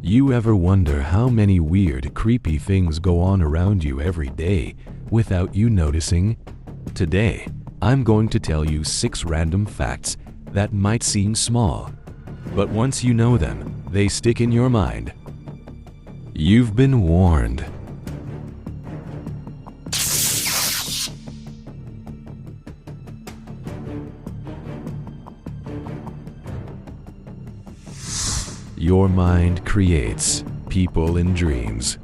You ever wonder how many weird, creepy things go on around you every day without you noticing? Today, I'm going to tell you 6 random facts that might seem small, but once you know them, they stick in your mind. You've been warned. Your mind creates people in dreams.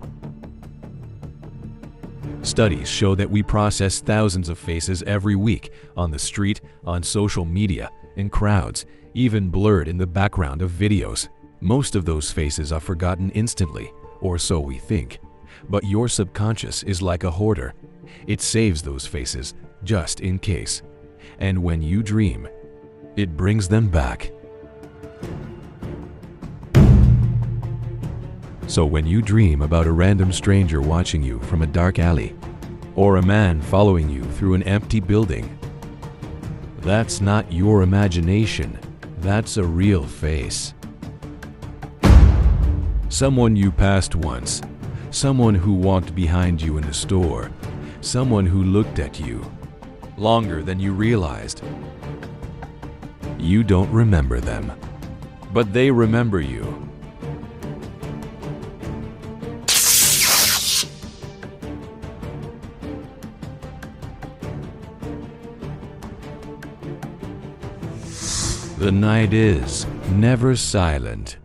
Studies show that we process thousands of faces every week on the street, on social media, in crowds, even blurred in the background of videos. Most of those faces are forgotten instantly, or so we think. But your subconscious is like a hoarder. It saves those faces just in case. And when you dream, it brings them back. So when you dream about a random stranger watching you from a dark alley, or a man following you through an empty building, that's not your imagination, that's a real face. Someone you passed once, someone who walked behind you in a store, someone who looked at you longer than you realized. You don't remember them, but they remember you. The night is never silent.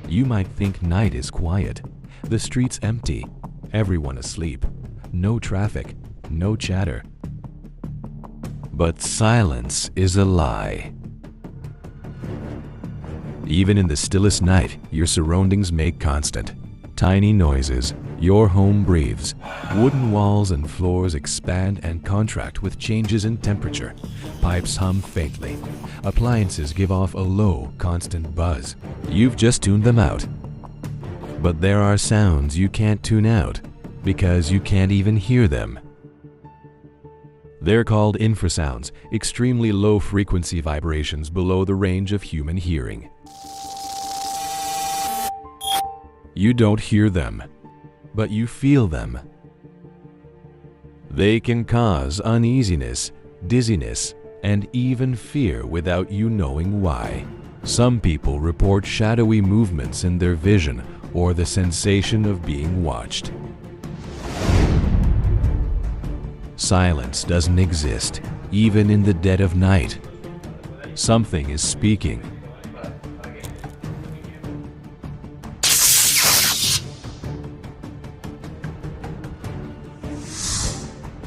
You might think night is quiet, the streets empty, everyone asleep, no traffic, no chatter. But silence is a lie. Even in the stillest night, your surroundings make constant. Tiny noises, your home breathes. Wooden walls and floors expand and contract with changes in temperature. Pipes hum faintly. Appliances give off a low, constant buzz. You've just tuned them out. But there are sounds you can't tune out because you can't even hear them. They're called infrasounds, extremely low frequency vibrations below the range of human hearing. You don't hear them, but you feel them. They can cause uneasiness, dizziness, and even fear without you knowing why. Some people report shadowy movements in their vision or the sensation of being watched. Silence doesn't exist, even in the dead of night. Something is speaking.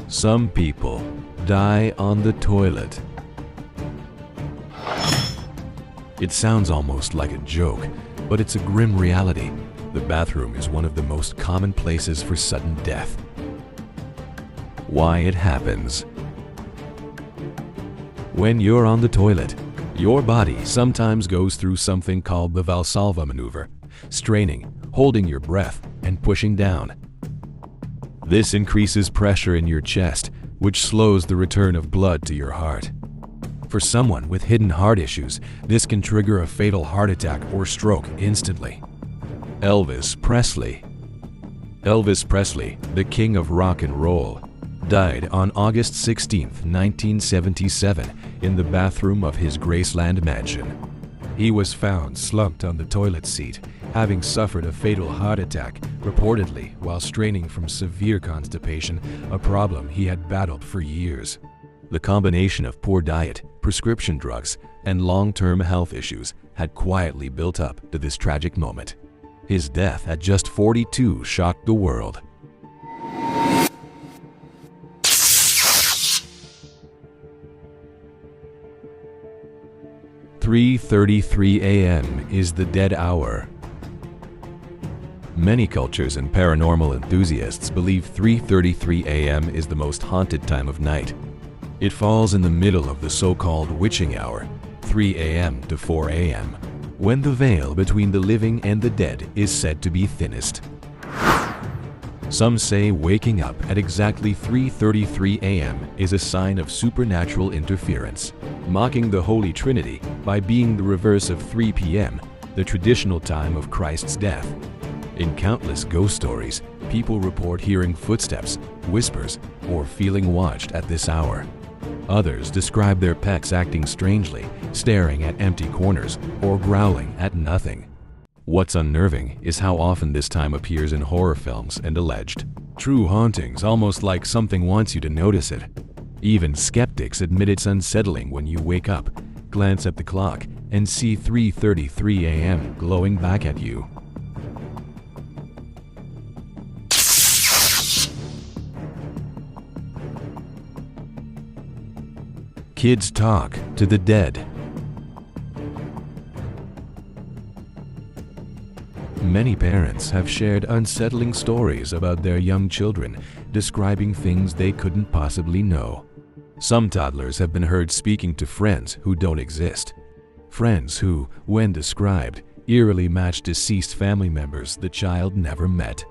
Some people die on the toilet. It sounds almost like a joke, but it's a grim reality. The bathroom is one of the most common places for sudden death. Why it happens? When you're on the toilet, your body sometimes goes through something called the Valsalva maneuver, straining, holding your breath, and pushing down. This increases pressure in your chest, which slows the return of blood to your heart. For someone with hidden heart issues, this can trigger a fatal heart attack or stroke instantly. Elvis Presley. Elvis Presley, the king of rock and roll, died on August 16, 1977, in the bathroom of his Graceland mansion. He was found slumped on the toilet seat, having suffered a fatal heart attack, reportedly while straining from severe constipation, a problem he had battled for years. The combination of poor diet, prescription drugs, and long-term health issues had quietly built up to this tragic moment. His death at just 42 shocked the world. "3:33 a.m. is the dead hour." Many cultures and paranormal enthusiasts believe 3:33 a.m. is the most haunted time of night. It falls in the middle of the so-called witching hour, 3 a.m. to 4 a.m., when the veil between the living and the dead is said to be thinnest. Some say waking up at exactly 3:33 a.m. is a sign of supernatural interference. Mocking the Holy Trinity by being the reverse of 3 p.m., the traditional time of Christ's death. In countless ghost stories, people report hearing footsteps, whispers, or feeling watched at this hour. Others describe their pets acting strangely, staring at empty corners, or growling at nothing. What's unnerving is how often this time appears in horror films and alleged true hauntings, almost like something wants you to notice it. Even skeptics admit it's unsettling when you wake up, glance at the clock, and see 3:33 a.m. glowing back at you. Kids talk to the dead. Many parents have shared unsettling stories about their young children, describing things they couldn't possibly know. Some toddlers have been heard speaking to friends who don't exist. Friends who, when described, eerily match deceased family members the child never met.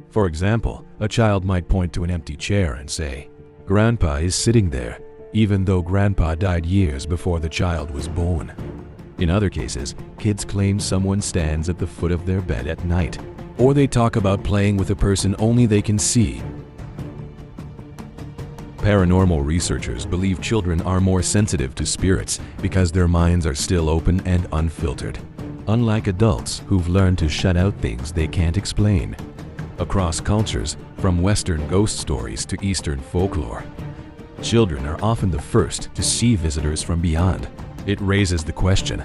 For example, a child might point to an empty chair and say, "Grandpa is sitting there," even though Grandpa died years before the child was born. In other cases, kids claim someone stands at the foot of their bed at night, or they talk about playing with a person only they can see. Paranormal researchers believe children are more sensitive to spirits because their minds are still open and unfiltered, unlike adults who've learned to shut out things they can't explain. Across cultures, from Western ghost stories to Eastern folklore, children are often the first to see visitors from beyond. It raises the question,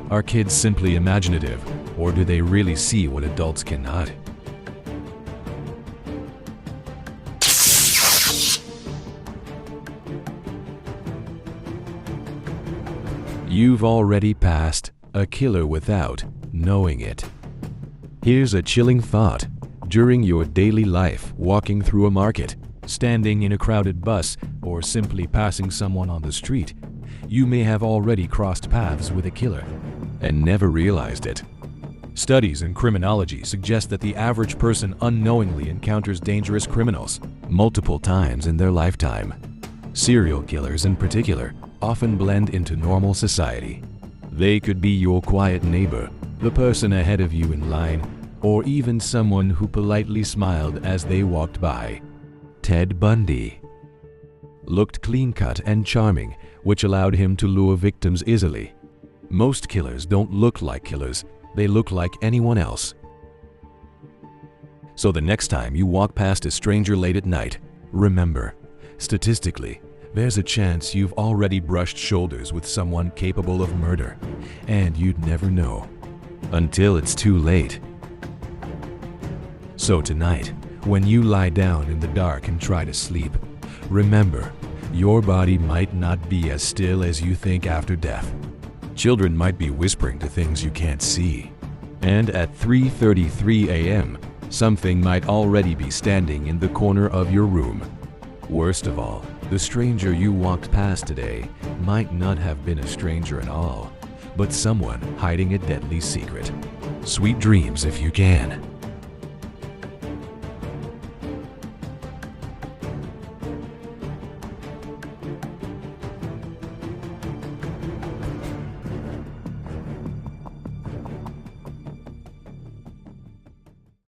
are kids simply imaginative, or do they really see what adults cannot? You've already passed a killer without knowing it. Here's a chilling thought. During your daily life, walking through a market, standing in a crowded bus, or simply passing someone on the street, you may have already crossed paths with a killer and never realized it. Studies in criminology suggest that the average person unknowingly encounters dangerous criminals multiple times in their lifetime. Serial killers in particular often blend into normal society. They could be your quiet neighbor, the person ahead of you in line, or even someone who politely smiled as they walked by. Ted Bundy looked clean-cut and charming, which allowed him to lure victims easily. Most killers don't look like killers, they look like anyone else. So the next time you walk past a stranger late at night, remember, statistically, there's a chance you've already brushed shoulders with someone capable of murder, and you'd never know until it's too late. So tonight, when you lie down in the dark and try to sleep, remember, your body might not be as still as you think after death. Children might be whispering to things you can't see. And at 3:33 a.m., something might already be standing in the corner of your room. Worst of all, the stranger you walked past today might not have been a stranger at all, but someone hiding a deadly secret. Sweet dreams if you can.